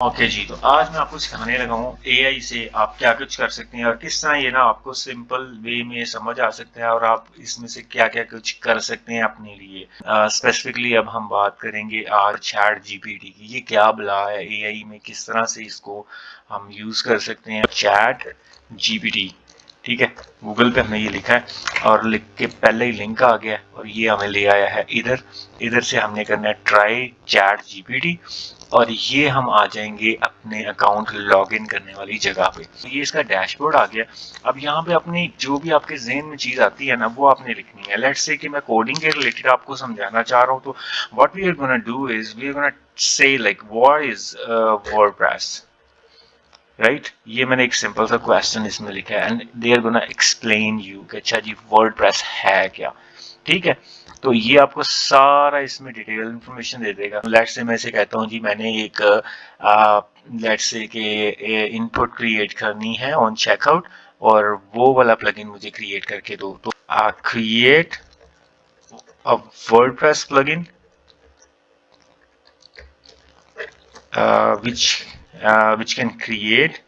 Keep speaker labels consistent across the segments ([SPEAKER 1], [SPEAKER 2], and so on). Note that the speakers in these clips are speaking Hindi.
[SPEAKER 1] ओके जी, तो आज मैं आपको सिखाने लगा हूँ एआई से आप क्या कुछ कर सकते हैं और किस तरह ये ना आपको सिंपल वे में समझ आ सकता है और आप इसमें से क्या क्या कुछ कर सकते हैं अपने लिए। स्पेसिफिकली अब हम बात करेंगे आज चैट जीपीटी की। ये क्या बला है एआई में, किस तरह से इसको हम यूज कर सकते हैं। चैट जीपीटी, ठीक है, गूगल पे हमने ये लिखा है और लिख के पहले ही लिंक आ गया और ये हमें ले आया है इधर। इधर से हमने करना है ट्राई चैट जीपीटी और ये हम आ जाएंगे अपने अकाउंट लॉगिन करने वाली जगह पे। ये इसका डैशबोर्ड आ गया। अब यहाँ पे अपनी जो भी आपके जहन में चीज आती है ना वो आपने लिखनी है। लेट्स से कि मैं कोडिंग के रिलेटेड आपको समझाना चाह रहा हूँ, तो what we are gonna do is we are gonna say like what is WordPress, right. ये मैंने एक सिंपल सा क्वेश्चन इसमें लिखा है and they are gonna explain you कि अच्छा जी वर्डप्रेस है क्या, ठीक है। तो ये आपको सारा इसमें डिटेल इंफॉर्मेशन दे देगा। लेट्स से मैं इसे कहता हूँ जी मैंने एक लेट्स से कि इनपुट क्रिएट करनी है ऑन चेकआउट और वो वाला प्लगइन मुझे क्रिएट करके दो। तो create a WordPress plugin which can create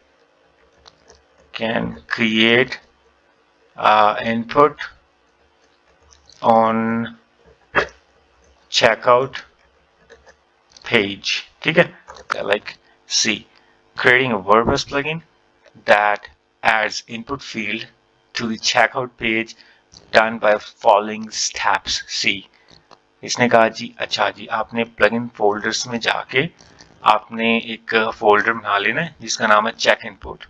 [SPEAKER 1] input on checkout page, ठीक है। like C, creating a WordPress plugin that adds input field to the checkout page done by following steps। C, इसने कहा जी अच्छा जी आपने प्लगइन फोल्डर्स में जाके आपने एक फोल्डर बना लेना है जिसका नाम है चेक इनपुट,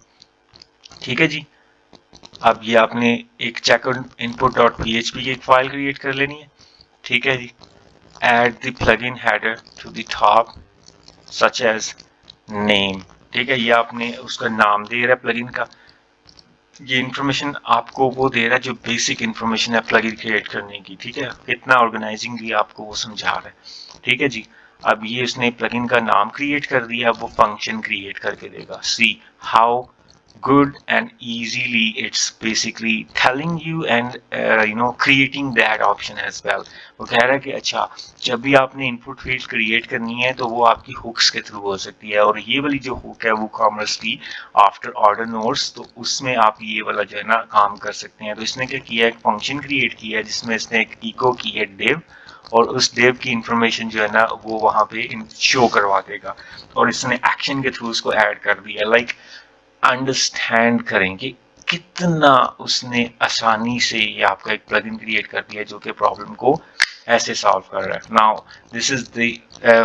[SPEAKER 1] ठीक है जी। अब ये आपने एक चेकआउट इनपुट डॉट php की एक फाइल क्रिएट कर लेनी है, ठीक है जी। add the plugin header to the top such as name, ठीक है। ये आपने उसका नाम दे रहा है प्लगइन का। ये इंफॉर्मेशन आपको वो दे रहा है जो बेसिक इंफॉर्मेशन है प्लगइन क्रिएट करने की, ठीक है। कितना ऑर्गेनाइजिंगली आपको वो समझा रहा है, ठीक है जी। अब ये इसने प्लगइन का नाम क्रिएट कर दिया, वो फंक्शन क्रिएट करके देगा। See how good and easily it's basically telling you and creating that option as well। वो कह रहा है कि अच्छा जब भी आपने इनपुट फील्ड क्रिएट करनी है तो वो आपकी हुक्स के थ्रू हो सकती है और ये वाली जो हुक है वो कॉमर्स की आफ्टर ऑर्डर नोट्स, तो उसमें आप ये वाला जो है ना काम कर सकते हैं। तो इसने क्या किया, एक फंक्शन क्रिएट किया है जिसमें इसने एक इको की है डिव और उस डिव की इंफॉर्मेशन जो है ना वो वहां पे शो करवा देगा और इसने एक्शन के थ्रू उसको ऐड कर दिया। लाइक अंडरस्टैंड करेंगे कितना उसने आसानी से ये आपका एक प्लगइन क्रिएट कर दिया जो कि प्रॉब्लम को ऐसे सॉल्व कर रहा है। Now this is the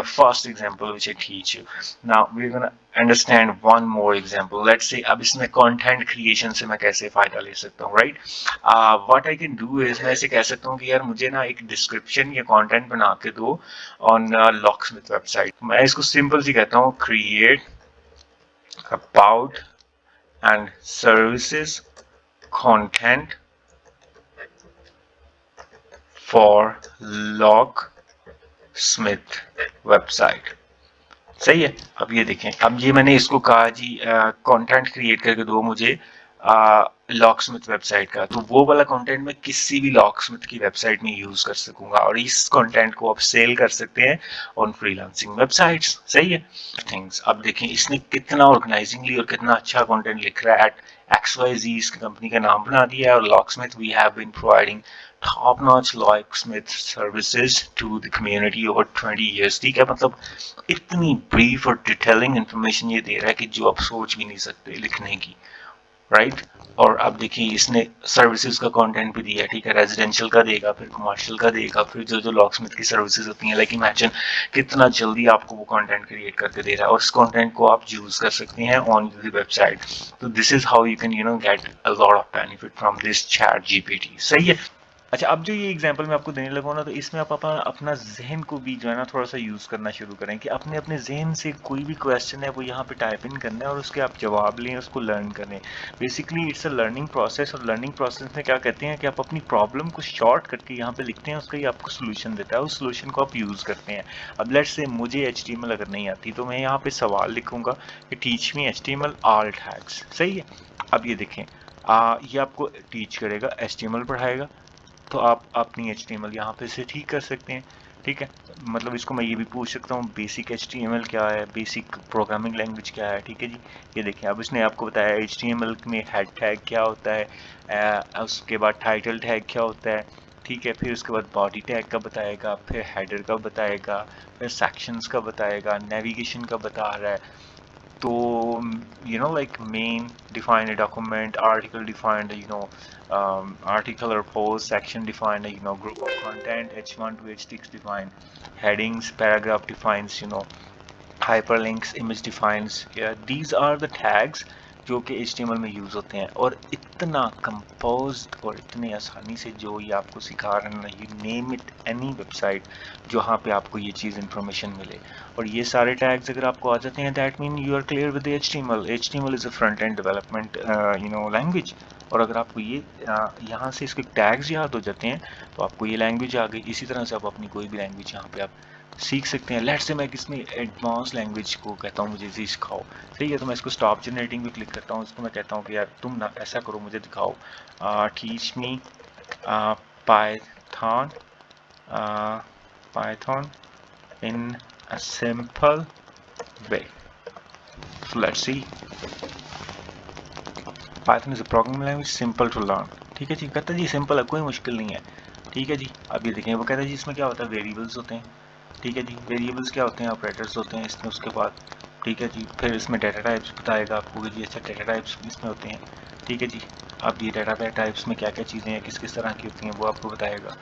[SPEAKER 1] first example which I teach you. Now we are gonna understand one more example. Let's say अब इसमें कंटेंट क्रिएशन से मैं कैसे फायदा ले सकता हूँ, right. What I can do is मैं इसे कह सकता हूँ कि यार मुझे ना एक डिस्क्रिप्शन या कंटेंट बना के दो ऑन लॉकस्मिथ वेबसाइट। मैं इसको सिंपल सी कहता हूँ create about and services content for locksmith website। सही है। अब ये देखें, अब ये मैंने इसको कहा जी कंटेंट क्रिएट करके दो मुझे लॉकस्मिथ वेबसाइट का, तो वो वाला कंटेंट मैं किसी भी लॉकस्मिथ की वेबसाइट में यूज कर सकूंगा और इस कंटेंट को आप सेल कर सकते हैं ऑन फ्रीलांसिंग वेबसाइट्स। सही है। थिंग्स अब देखें इसने कितना ऑर्गेनाइजिंगली और कितना अच्छा कंटेंट लिख रहा है। एट XYZ इसकी कंपनी का नाम बना दिया है और locksmith we have been providing top notch locksmith services to the community over 20 years। ठीक है, मतलब इतनी ब्रीफ और डिटेलिंग इंफॉर्मेशन ये दे रहा है कि जो आप सोच भी नहीं सकते लिखने की, राइट। और अब देखिए इसने सर्विसेज का कंटेंट भी दिया है, ठीक है। रेजिडेंशियल का देगा, फिर कमर्शियल का देगा, फिर जो जो लॉकस्मिथ की सर्विसेज होती हैं। लाइक इमेजिन कितना जल्दी आपको वो कंटेंट क्रिएट करके दे रहा है और इस कंटेंट को आप यूज कर सकते हैं ऑन द वेबसाइट। तो this is how you can get a lot of benefit from this chat GPT. सही है। अच्छा, अब जो ये एग्जांपल मैं आपको देने लगा हूं ना, तो इसमें आप अपना जहन को भी जो है ना थोड़ा सा यूज करना शुरू करें कि अपने अपने जहन से कोई भी क्वेश्चन है वो यहाँ पे टाइप इन करना है और उसके आप जवाब लें, उसको लर्न करें। Basically it's a learning process और लर्निंग प्रोसेस में क्या कहते हैं कि आप अपनी प्रॉब्लम को शॉर्ट करके यहाँ पे लिखते हैं, उसका ही आपको सोल्यूशन देता है, उस सोल्यूशन को आप यूज करते हैं। अब लेट्स से मुझे HTML अगर नहीं आती तो मैं यहाँ पे सवाल लिखूंगा कि teach me HTML all tags. सही है। अब ये देखें ये आपको टीच करेगा, HTML पढ़ाएगा, तो आप अपनी HTML यहाँ पे से ठीक कर सकते हैं। ठीक है, मतलब इसको मैं ये भी पूछ सकता हूँ बेसिक HTML क्या है, बेसिक प्रोग्रामिंग लैंग्वेज क्या है। ठीक है जी, ये देखिए अब इसने आपको बताया HTML में हेड टैग क्या होता है, उसके बाद टाइटल टैग क्या होता है। ठीक है, फिर उसके बाद बॉडी टैग का बताएगा, फिर हेडर का बताएगा, फिर सेक्शंस का बताएगा, नेविगेशन का बता रहा है। तो like main define a document, article defined, article or post, section defined, group of content, h1 to h6 defined, headings, paragraph defines, hyperlinks, image defines. Yeah, these are the tags जो कि HTML में यूज़ होते हैं, और इतना कंपोज्ड और इतनी आसानी से जो ये आपको सिखा रहे हैं ना, you name it any website जहाँ पे आपको ये चीज़ इन्फॉर्मेशन मिले। और ये सारे टैग्स अगर आपको आ जाते हैं, that mean you are clear with HTML। HTML is a front end development language. और अगर आपको ये यहाँ से इसके टैग्स याद हो जाते हैं तो आपको ये लैंग्वेज आ गई। इसी तरह से आप अपनी कोई भी लैंग्वेज यहाँ पे आप सीख सकते हैं। लेट्स से मैं किसमें एडवांस लैंग्वेज को कहता हूँ मुझे इसे सिखाओ, ठीक है, तो मैं इसको स्टॉप जनरेटिंग पे क्लिक करता हूँ। इसको मैं कहता हूँ कि यार तुम ना ऐसा करो, मुझे दिखाओ, teach me Python, Python in a simple way. Let's see, Python is a programming language simple to learn. ठीक है जी, कहता है जी सिंपल है, कोई मुश्किल नहीं है। ठीक है जी, अब ये देखें, वो कहता है जी इसमें क्या होता है, वेरिएबल्स होते हैं। ठीक है जी, वेरिएबल्स क्या होते हैं, ऑपरेटर्स होते हैं इसमें। उसके बाद ठीक है जी, फिर इसमें डेटा टाइप्स बताएगा आपको कि जी अच्छा डेटा टाइप्स इसमें होते हैं। ठीक है जी, अब ये डेटा टाइप्स में क्या क्या चीज़ें हैं, किस किस तरह की होती हैं, वो आपको बताएगा।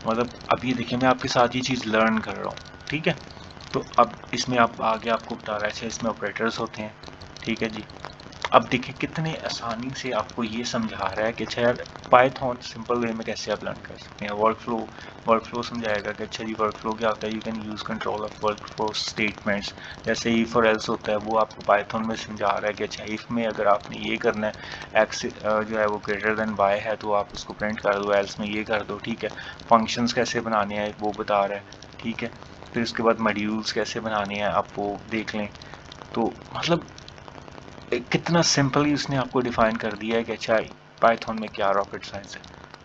[SPEAKER 1] मतलब अब ये देखिए मैं आपके साथ ये चीज़ लर्न कर रहा हूँ। ठीक है, तो अब इसमें आप आगे आपको बता रहा है अच्छा इसमें ऑपरेटर्स होते हैं। ठीक है जी, अब देखिए कितने आसानी से आपको ये समझा रहा है कि अच्छा यार पाइथन सिंपल वे में कैसे आप लर्न कर सकते हैं। वर्क फ्लो समझाएगा कि अच्छा जी वर्क फ्लो क्या होता है, you can use control of work flow statements. जैसे इफ और एल्स होता है, वो आपको पाइथन में समझा रहा है कि अच्छा इफ में अगर आपने ये करना है, एक्स जो है वो ग्रेटर देन वाई है तो आप उसको प्रिंट कर दो, एल्स में ये कर दो। ठीक है, फंक्शंस कैसे बनाने हैं वो बता रहा है। ठीक है, फिर उसके बाद मॉड्यूल्स कैसे बनाने हैं आप वो देख लें। तो मतलब कितना सिंपली उसने आपको डिफाइन कर दिया है कि अच्छा पाइथन में क्या रॉकेट साइंस है।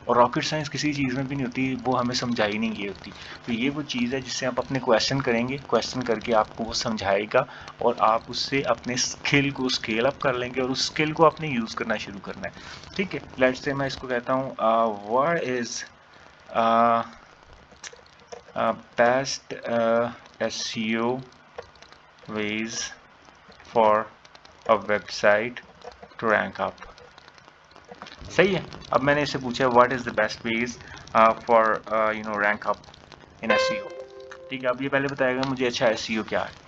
[SPEAKER 1] और रॉकेट साइंस किसी चीज़ में भी नहीं होती, वो हमें समझाई नहीं गई होती। तो ये वो चीज़ है जिससे आप अपने क्वेश्चन करेंगे, क्वेश्चन करके आपको वो समझाएगा और आप उससे अपने स्किल को स्केल अप कर लेंगे और उस स्किल को आपने यूज़ करना शुरू करना है। ठीक है, लेट्स से मैं इसको कहता हूँ what is best SEO ways for a website to rank up। सही है, अब मैंने इससे पूछा what is the best ways for rank up in SEO. ठीक है, अब ये पहले बताएगा मुझे अच्छा एसईओ क्या है,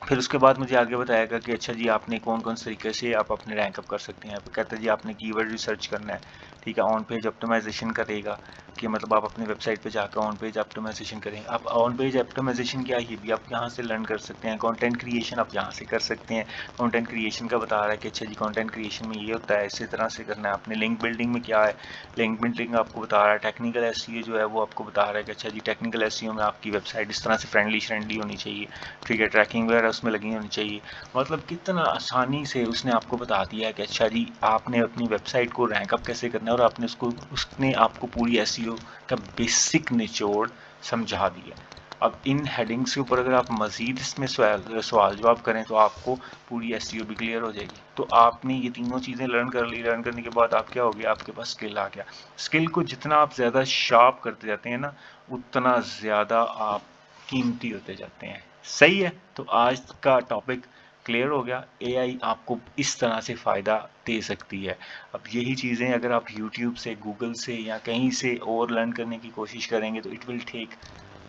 [SPEAKER 1] फिर उसके बाद मुझे आगे बताएगा कि अच्छा जी आपने कौन कौन से तरीके से आप अपने रैंक अप कर सकते हैं। कहता है जी आपने कीवर्ड रिसर्च करना है। ठीक है, ऑन पेज ऑप्टिमाइजेशन करेगा कि मतलब आप अपनी वेबसाइट पे जाकर ऑन पेज ऑप्टिमाइजेशन करें। अब ऑन पेज ऑप्टिमाइजेशन क्या है ये भी आप यहाँ से लर्न कर सकते हैं। कंटेंट क्रिएशन आप यहाँ से कर सकते हैं। कंटेंट क्रिएशन का बता रहा है कि अच्छा जी कंटेंट क्रिएशन में ये होता है, इसी तरह से करना है आपने। लिंक बिल्डिंग में क्या है, लिंक बिल्डिंग आपको बता रहा है। टेक्निकल एसईओ जो है वो आपको बता रहा है कि अच्छा जी टेक्निकल एसईओ में आपकी वेबसाइट इस तरह से फ्रेंडली होनी चाहिए। ठीक है, ट्रैकिंग वगैरह उसमें लगी होनी चाहिए। मतलब कितना आसानी से उसने आपको बता दिया है कि अच्छा जी आपने अपनी वेबसाइट को रैंक अप कैसे करना है, और आपने उसने आपको पूरी एसईओ का बेसिक निचोड़ समझा दिया। अब इन हेडिंग्स के ऊपर अगर आप मजीद इसमें सवाल जवाब करें तो आपको पूरी एसईओ भी क्लियर हो जाएगी। तो आपने ये तीनों चीज़ें लर्न कर ली, लर्न करने के बाद आप क्या हो गया, आपके पास स्किल आ गया। स्किल को जितना आप ज़्यादा शार्प करते जाते हैं ना, उतना ज़्यादा आप कीमती होते जाते हैं। सही है, तो आज का टॉपिक क्लियर हो गया। एआई आपको इस तरह से फ़ायदा दे सकती है। अब यही चीज़ें अगर आप यूट्यूब से, गूगल से या कहीं से और लर्न करने की कोशिश करेंगे तो इट विल टेक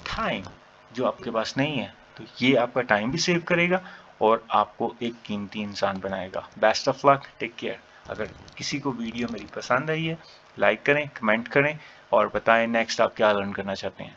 [SPEAKER 1] टाइम जो आपके पास नहीं है। तो ये आपका टाइम भी सेव करेगा और आपको एक कीमती इंसान बनाएगा। Best of luck, take care. अगर किसी को वीडियो मेरी पसंद आई है, लाइक करें, कमेंट करें और बताएं नेक्स्ट आप क्या लर्न करना चाहते हैं।